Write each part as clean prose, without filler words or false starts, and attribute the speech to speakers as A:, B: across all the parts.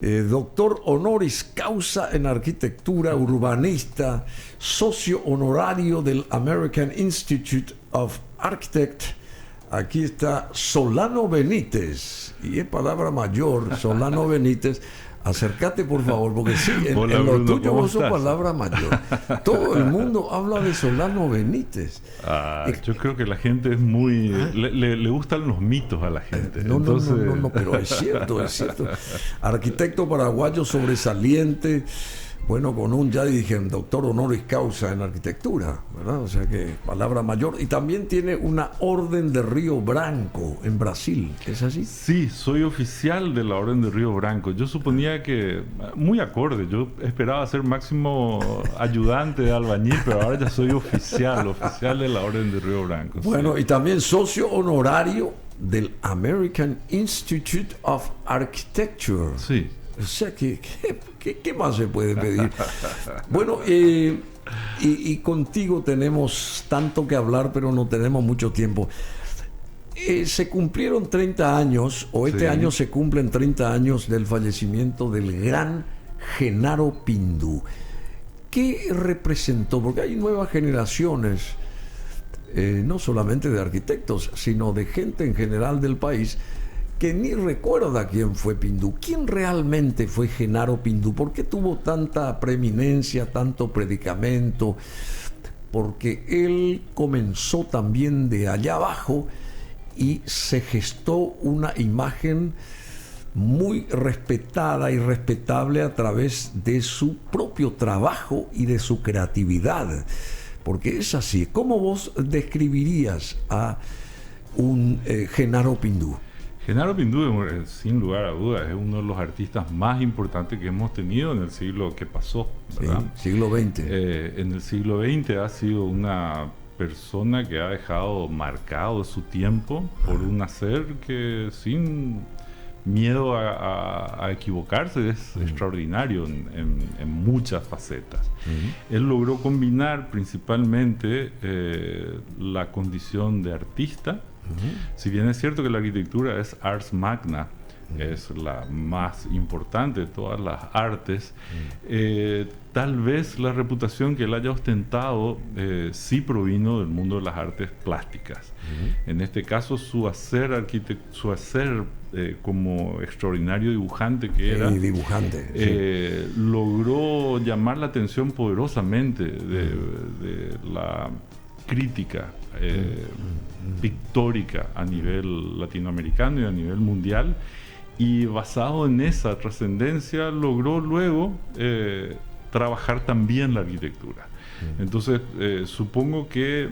A: Doctor honoris causa en arquitectura, urbanista, socio honorario del American Institute of Architects. Aquí está Solano Benítez, y es palabra mayor, Solano Benítez. Acércate, por favor, porque sí,
B: Hola,
A: en lo
B: Bruno,
A: tuyo
B: ¿cómo
A: vos sos
B: estás?
A: palabra mayor. Todo el mundo habla de Solano Benítez.
B: Yo creo que la gente es muy... Le gustan los mitos a la gente.
A: No,
B: Entonces...
A: no, pero es cierto, es cierto. Arquitecto paraguayo sobresaliente, bueno, con un, ya dije, doctor honoris causa en arquitectura, ¿verdad? O sea que palabra mayor. Y también tiene una orden de Río Branco en Brasil, ¿es así?
B: Sí, soy oficial de la Orden de Río Branco. Yo suponía que... Muy acorde. Yo esperaba ser máximo ayudante de albañil, pero ahora ya soy oficial de la Orden de Río Branco.
A: Bueno,
B: sí.
A: y también socio honorario del American Institute of Architecture.
B: Sí.
A: O sea, ¿qué más se puede pedir? Bueno, y contigo tenemos tanto que hablar, pero no tenemos mucho tiempo. Se cumplieron 30 años, o este año se cumplen 30 años del fallecimiento del gran Genaro Pindú. ¿Qué representó? Porque hay nuevas generaciones, no solamente de arquitectos, sino de gente en general del país, que ni recuerda quién fue Pindú. ¿Quién realmente fue Genaro Pindú? ¿Por qué tuvo tanta preeminencia, tanto predicamento? Porque él comenzó también de allá abajo y se gestó una imagen muy respetada y respetable a través de su propio trabajo y de su creatividad. Porque es así. ¿Cómo vos describirías a un Genaro Pindú?
B: Genaro Pindú, sin lugar a dudas, es uno de los artistas más importantes que hemos tenido en el siglo que pasó, ¿verdad?
A: Sí, siglo XX.
B: En el siglo XX ha sido una persona que ha dejado marcado su tiempo por un hacer que sin miedo a equivocarse es extraordinario en muchas facetas. Él logró combinar principalmente la condición de artista. Si bien es cierto que la arquitectura es ars magna, es la más importante de todas las artes, tal vez la reputación que él haya ostentado sí provino del mundo de las artes plásticas. En este caso, su hacer como extraordinario dibujante que era, logró llamar la atención poderosamente de la crítica pictórica a nivel latinoamericano y a nivel mundial, y basado en esa trascendencia logró luego trabajar también la arquitectura. Entonces supongo que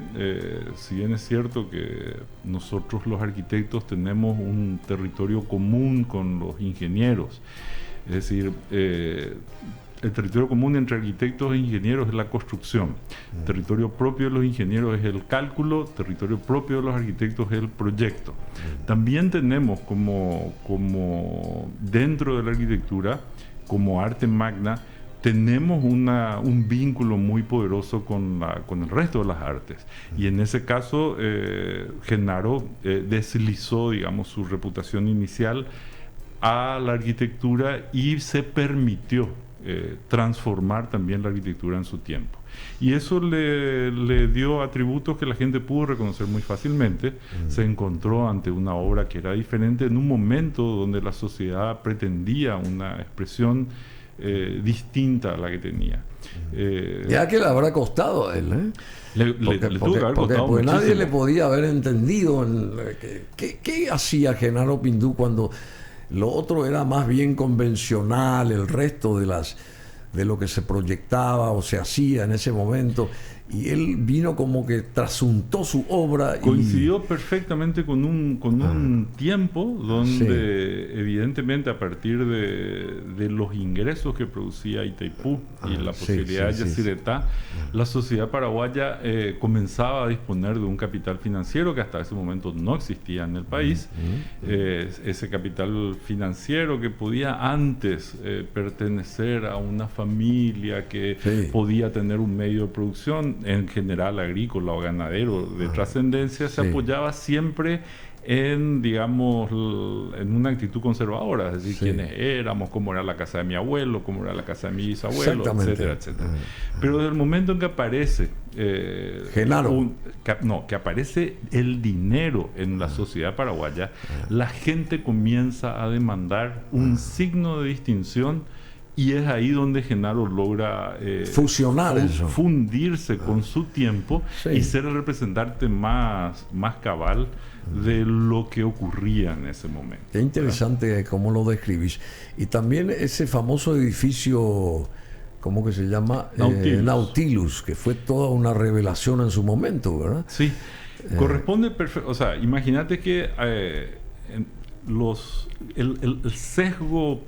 B: si bien es cierto que nosotros los arquitectos tenemos un territorio común con los ingenieros, es decir, el territorio común entre arquitectos e ingenieros es la construcción. Territorio propio de los ingenieros es el cálculo, territorio propio de los arquitectos es el proyecto. También tenemos como dentro de la arquitectura, como arte magna, tenemos un vínculo muy poderoso con el resto de las artes. Y en ese caso, Genaro deslizó, digamos, su reputación inicial a la arquitectura y se permitió transformar también la arquitectura en su tiempo. Y eso le dio atributos que la gente pudo reconocer muy fácilmente. Se encontró ante una obra que era diferente en un momento donde la sociedad pretendía una expresión distinta a la que tenía.
A: Ya que le habrá costado a él, porque nadie le podía haber entendido qué hacía Genaro Pindú cuando lo otro era más bien convencional, el resto de lo que se proyectaba o se hacía en ese momento, y él vino como que trasuntó su obra.
B: Coincidió perfectamente con un tiempo donde evidentemente a partir de los ingresos que producía Itaipú y la posibilidad de Yacyretá, la sociedad paraguaya comenzaba a disponer de un capital financiero que hasta ese momento no existía en el país. Ese capital financiero que podía antes pertenecer a una familia que podía tener un medio de producción, en general agrícola o ganadero de trascendencia, se apoyaba siempre digamos, en una actitud conservadora, es decir,
A: Sí.
B: quiénes éramos, cómo era la casa de mi abuelo, cómo era la casa de mi bisabuelo,
A: Exactamente.
B: etcétera, etcétera. Pero desde el momento en que aparece
A: Genaro.
B: que aparece el dinero en la sociedad paraguaya, la gente comienza a demandar un signo de distinción, y es ahí donde Genaro logra
A: Fusionar eso.
B: fundirse con su tiempo
A: Sí.
B: y ser el representante más cabal de lo que ocurría en ese momento.
A: Qué interesante cómo lo describís. Y también ese famoso edificio, ¿cómo que se llama?
B: Nautilus.
A: Nautilus, que fue toda una revelación en su momento, ¿verdad?
B: Sí, corresponde perfecto. O sea, imagínate que el sesgo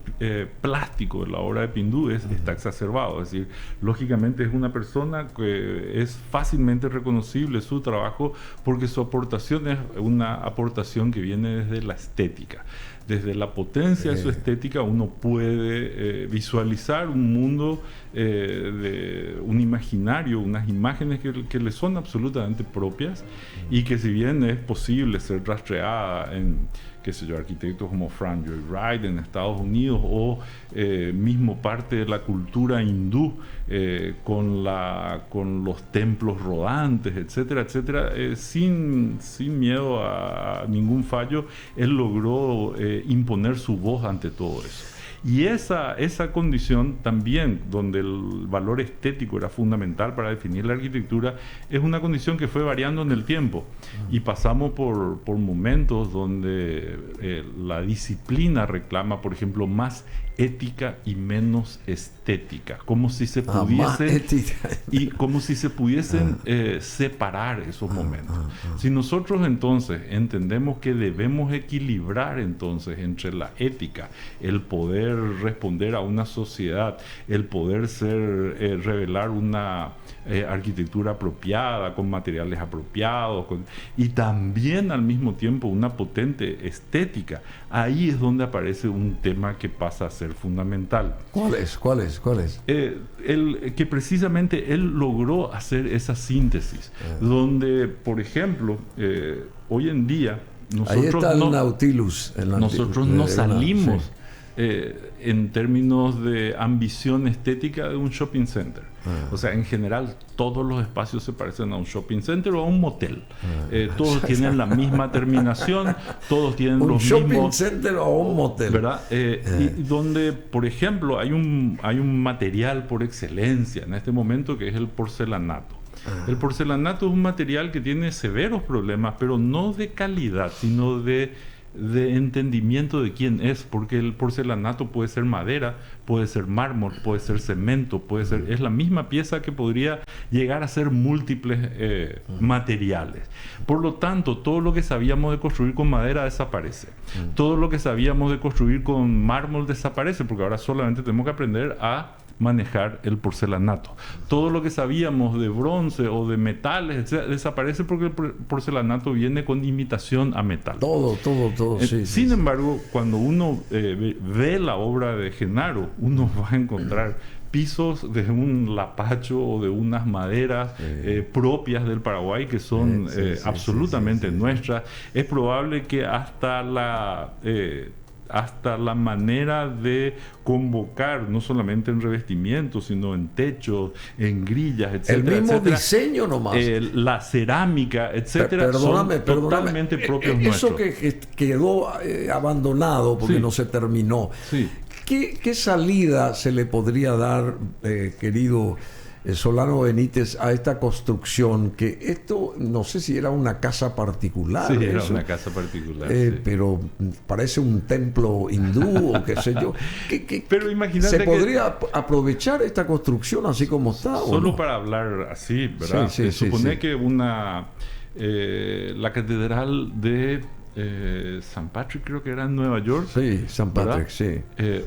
B: plástico de la obra de Pindú está exacerbado. Es decir, lógicamente es una persona que es fácilmente reconocible su trabajo porque su aportación es una aportación que viene desde la estética. Desde la potencia de su estética uno puede visualizar un mundo, un imaginario, unas imágenes que le son absolutamente propias y que, si bien es posible ser rastreada en, qué sé yo, arquitectos como Frank Lloyd Wright en Estados Unidos, o mismo parte de la cultura hindú con los templos rodantes, etcétera, etcétera, sin miedo a ningún fallo, él logró imponer su voz ante todo eso. Y esa condición también, donde el valor estético era fundamental para definir la arquitectura, es una condición que fue variando en el tiempo. Y pasamos por momentos donde la disciplina reclama, por ejemplo, más ética y menos estética, como si se pudiesen separar esos momentos. Si nosotros entonces entendemos que debemos equilibrar entonces entre la ética, el poder responder a una sociedad, el poder revelar una arquitectura apropiada, con materiales apropiados, y también al mismo tiempo una potente estética, ahí es donde aparece un tema que pasa a ser fundamental.
A: ¿Cuál es?
B: Que precisamente él logró hacer esa síntesis, donde, por ejemplo, hoy en día
A: ahí está el Nautilus.
B: Nosotros no salimos en términos de ambición estética de un shopping center. O sea, en general todos los espacios se parecen a un shopping center o a un motel. Todos tienen la misma terminación, todos tienen los mismos...
A: Un shopping center o un motel.
B: ¿Verdad? Y donde, por ejemplo, hay un material por excelencia en este momento, que es el porcelanato. El porcelanato es un material que tiene severos problemas, pero no de calidad, sino de entendimiento de quién es, porque el porcelanato puede ser madera, puede ser mármol, puede ser cemento, es la misma pieza que podría llegar a ser múltiples materiales. Por lo tanto, todo lo que sabíamos de construir con madera desaparece. Todo lo que sabíamos de construir con mármol desaparece, porque ahora solamente tenemos que aprender a manejar el porcelanato. Todo lo que sabíamos de bronce o de metales desaparece, porque el porcelanato viene con imitación a metal.
A: Todo.
B: Sin embargo, cuando uno ve la obra de Genaro, uno va a encontrar pisos de un lapacho o de unas maderas propias del Paraguay, que son absolutamente nuestras. Es probable que hasta la manera de convocar, no solamente en revestimientos, sino en techos, en grillas, etcétera,
A: el mismo
B: etcétera,
A: diseño nomás,
B: la cerámica, etcétera, son totalmente propios
A: eso
B: nuestros.
A: Que quedó abandonado porque no se terminó.
B: Sí.
A: ¿Qué salida se le podría dar, querido Solano Benítez, a esta construcción? Que esto, no sé si era una casa particular.
B: Sí, era una casa particular.
A: Pero parece un templo hindú o qué sé yo.
B: Pero imagínate
A: ¿se podría aprovechar esta construcción así como está?
B: Solo para hablar así, ¿verdad? Se supone que la catedral de San Patrick, creo que era en Nueva York.
A: Sí, San Patrick, sí.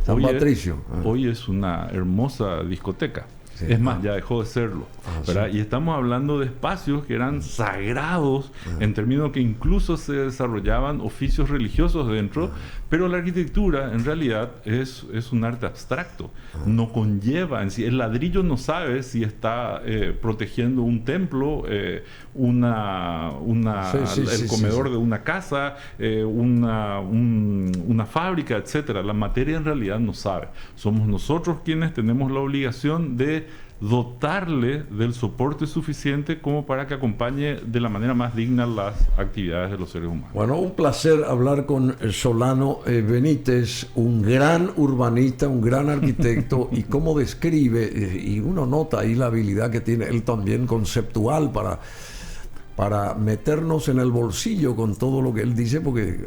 B: San
A: Patricio.
B: Hoy es una hermosa discoteca. Sí, es más, ya dejó de serlo, ¿verdad? Sí. Y estamos hablando de espacios que eran sagrados, en términos que incluso se desarrollaban oficios religiosos dentro, Pero la arquitectura en realidad es un arte abstracto, no conlleva en sí, el ladrillo no sabe si está protegiendo un templo, el comedor de una casa, una fábrica, etcétera. La materia en realidad no sabe. Somos nosotros quienes tenemos la obligación de dotarle del soporte suficiente como para que acompañe de la manera más digna las actividades de los seres humanos.
A: Bueno, un placer hablar con Solano Benítez, un gran urbanista, un gran arquitecto, y cómo describe, y uno nota ahí la habilidad que tiene él también conceptual para meternos en el bolsillo con todo lo que él dice, porque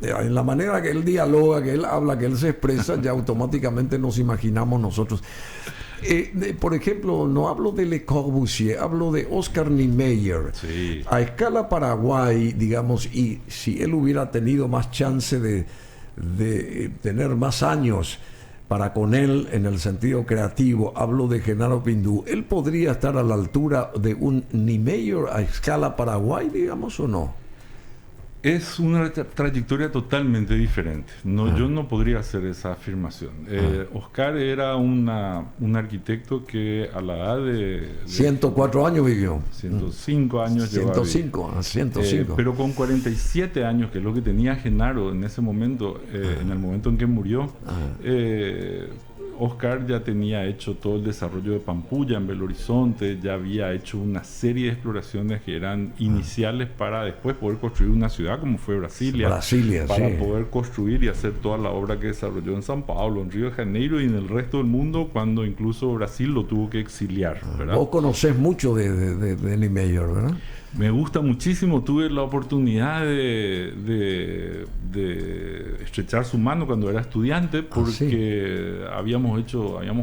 A: en la manera que él dialoga, que él habla, que él se expresa, ya automáticamente nos imaginamos nosotros. Por ejemplo, no hablo de Le Corbusier, hablo de Oscar Niemeyer.
B: Sí.
A: A escala Paraguay, digamos, y si él hubiera tenido más chance de tener más años para con él en el sentido creativo, hablo de Genaro Pindú, ¿él podría estar a la altura de un Niemeyer a escala Paraguay, digamos, o no?
B: Es una trayectoria totalmente diferente. Yo no podría hacer esa afirmación. Oscar era un arquitecto que a la edad de
A: 104 años vivió.
B: 105 años llevaba.
A: 105.
B: Pero con 47 años, que es lo que tenía Genaro en ese momento, en el momento en que murió, Oscar ya tenía hecho todo el desarrollo de Pampulla en Belo Horizonte, ya había hecho una serie de exploraciones que eran iniciales para después poder construir una ciudad como fue Brasilia, para poder construir y hacer toda la obra que desarrolló en São Paulo, en Río de Janeiro y en el resto del mundo, cuando incluso Brasil lo tuvo que exiliar, ¿verdad?
A: Vos conocés mucho de Niemeyer, ¿verdad?
B: Me gusta muchísimo, tuve la oportunidad de estrechar su mano cuando era estudiante, porque habíamos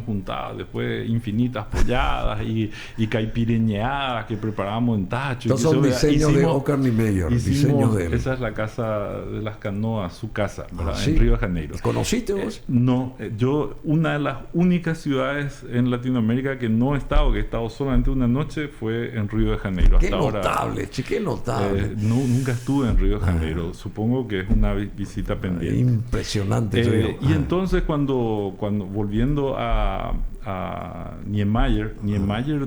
B: juntado después infinitas polladas y caipireñadas que preparábamos en tacho.
A: Estos son diseños de Oscar Niemeyer, diseños de él.
B: Esa es la casa de las canoas, su casa, ¿verdad? En Río de Janeiro.
A: ¿Conociste vos?
B: No, yo una de las únicas ciudades en Latinoamérica que no he estado, que he estado solamente una noche, fue en Río de Janeiro.
A: Hasta ahora. Qué notable.
B: Nunca estuve en Río de Janeiro. Supongo que es una visita pendiente.
A: Impresionante.
B: Y entonces cuando volviendo a Niemeyer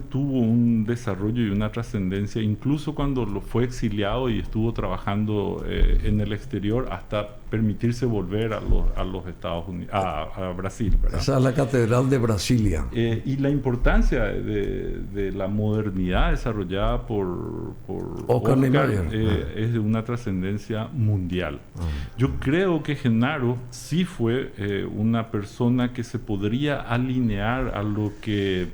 B: tuvo un desarrollo y una trascendencia incluso cuando fue exiliado y estuvo trabajando en el exterior hasta permitirse volver a los Estados Unidos, a Brasil, ¿verdad?
A: Esa es la Catedral de Brasilia.
B: Y la importancia de la modernidad desarrollada por Oscar es de una trascendencia mundial. Yo creo que Genaro sí fue una persona que se podría alinear a lo que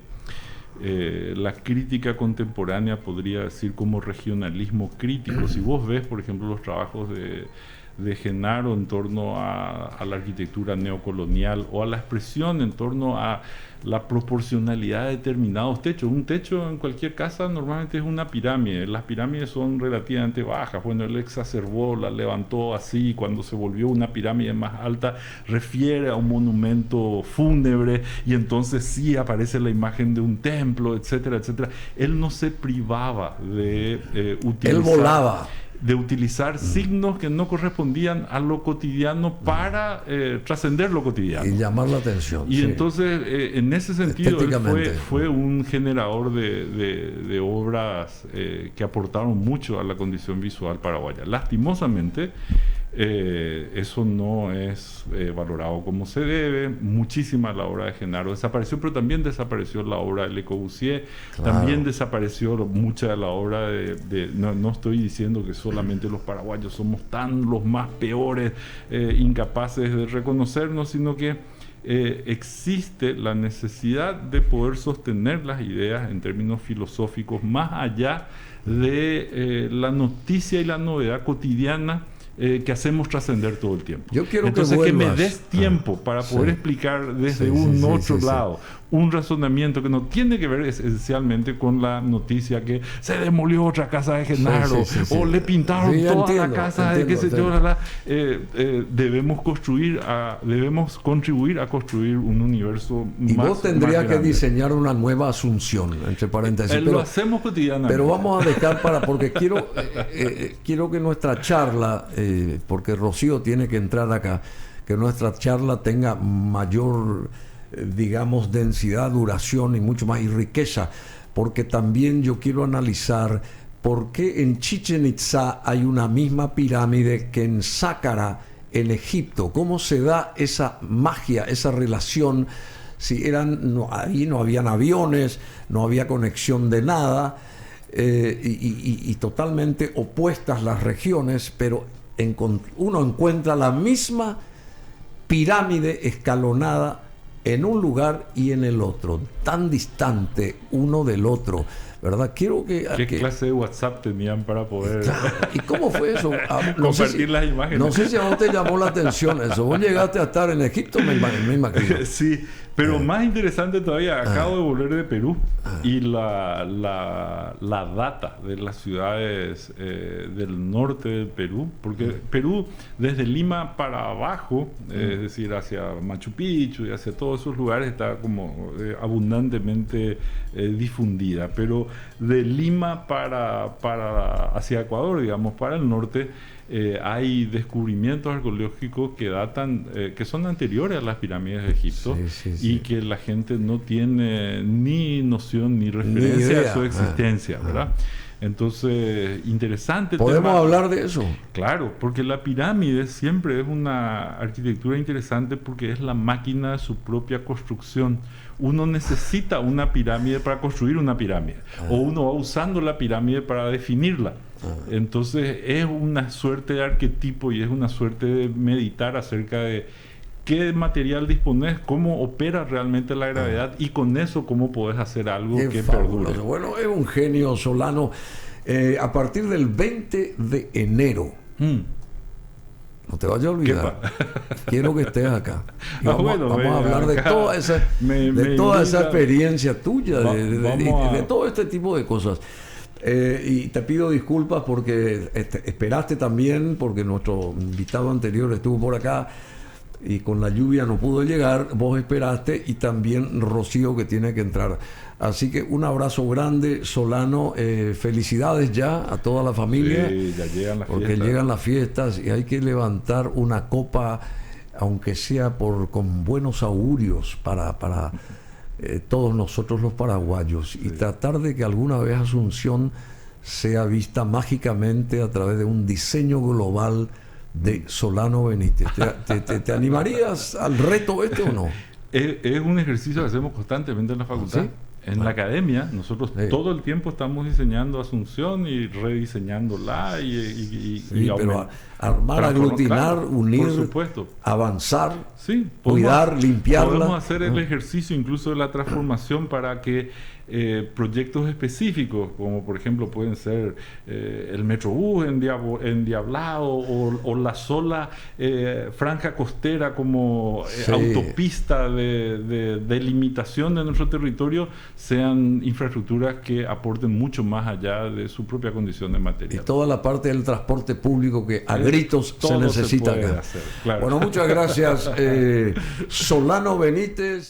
B: la crítica contemporánea podría decir como regionalismo crítico. Si vos ves, por ejemplo, los trabajos de Genaro en torno a la arquitectura neocolonial o a la expresión en torno a la proporcionalidad de determinados techos. Un techo en cualquier casa normalmente es una pirámide. Las pirámides son relativamente bajas. Bueno, él exacerbó, la levantó así. Cuando se volvió una pirámide más alta, refiere a un monumento fúnebre y entonces sí aparece la imagen de un templo, etcétera, etcétera. Él no se privaba de utilizar...
A: Él volaba.
B: De utilizar signos que no correspondían a lo cotidiano para trascender lo cotidiano.
A: Y llamar la atención.
B: Y entonces, en ese sentido, él fue un generador de obras que aportaron mucho a la condición visual paraguaya. Lastimosamente, eso no es valorado como se debe. Muchísima la obra de Genaro desapareció, pero también desapareció la obra de Le Corbusier, también desapareció mucha de la obra no estoy diciendo que solamente los paraguayos somos los más peores, incapaces de reconocernos, sino que existe la necesidad de poder sostener las ideas en términos filosóficos más allá de la noticia y la novedad cotidiana que hacemos trascender todo el tiempo.
A: Yo quiero
B: entonces
A: que
B: me des tiempo para poder explicar desde otro lado un razonamiento que no tiene que ver esencialmente con la noticia que se demolió otra casa de Genaro o le pintaron toda la casa de qué sé yo. Debemos contribuir a construir un universo
A: y
B: más.
A: Y vos tendrías que
B: grande.
A: diseñar una nueva Asunción, entre paréntesis.
B: Lo hacemos cotidianamente.
A: Pero vamos a dejar porque quiero que nuestra charla porque Rocío tiene que entrar acá, que nuestra charla tenga mayor, digamos, densidad, duración y mucho más, y riqueza, porque también yo quiero analizar por qué en Chichén Itzá hay una misma pirámide que en Sáqqara, en Egipto. ¿Cómo se da esa magia, esa relación? Si ahí no habían aviones, no había conexión de nada, y totalmente opuestas las regiones, pero uno encuentra la misma pirámide escalonada en un lugar y en el otro, tan distante uno del otro, ¿verdad? Quiero que...
B: ¿Qué clase de WhatsApp tenían para poder
A: ¿Y cómo fue eso?
B: compartir las imágenes?
A: No sé si a vos te llamó la atención eso. Vos llegaste a estar en Egipto, me imagino.
B: Sí, pero más interesante todavía, acabo de volver de Perú y la data de las ciudades del norte del Perú, porque Perú desde Lima para abajo, es decir, hacia Machu Picchu y hacia todos esos lugares está como abundantemente difundida, pero de Lima hacia Ecuador, digamos, para el norte, hay descubrimientos arqueológicos que datan, que son anteriores a las pirámides de Egipto, y que la gente no tiene ni noción ni referencia a su existencia, ¿verdad? Entonces, interesante.
A: ¿Podemos hablar de eso?
B: Claro, porque la pirámide siempre es una arquitectura interesante porque es la máquina de su propia construcción. Uno necesita una pirámide para construir una pirámide, o uno va usando la pirámide para definirla. Entonces es una suerte de arquetipo y es una suerte de meditar acerca de qué material dispones, cómo opera realmente la gravedad y con eso cómo podés hacer algo que perdure.
A: Bueno, es un genio Solano. A partir del 20 de enero, no te vayas a olvidar, quiero que estés acá. Vamos a hablar de toda esa experiencia tuya, de todo este tipo de cosas. Y te pido disculpas porque esperaste también, porque nuestro invitado anterior estuvo por acá y con la lluvia no pudo llegar. Vos esperaste, y también Rocío, que tiene que entrar. Así que un abrazo grande, Solano. Felicidades ya a toda la familia.
B: Sí, ya llegan las
A: porque
B: fiestas.
A: Llegan las fiestas y hay que levantar una copa, aunque sea con buenos augurios para todos nosotros los paraguayos, y tratar de que alguna vez Asunción sea vista mágicamente a través de un diseño global de Solano Benítez. ¿Te animarías al reto o no?
B: Es un ejercicio que hacemos constantemente en la facultad. ¿Sí? En la academia, nosotros todo el tiempo estamos diseñando Asunción y rediseñándola
A: pero armar, aglutinar, unir,
B: por supuesto,
A: avanzar,
B: cuidar,
A: limpiarla.
B: Podemos hacer el ejercicio incluso de la transformación para que proyectos específicos, como por ejemplo pueden ser el Metrobús endiablado o la sola franja costera como autopista de delimitación de nuestro territorio, sean infraestructuras que aporten mucho más allá de su propia condición de material.
A: Y toda la parte del transporte público que a gritos se necesita acá.
B: Hacer, claro.
A: Bueno, muchas gracias, Solano Benítez.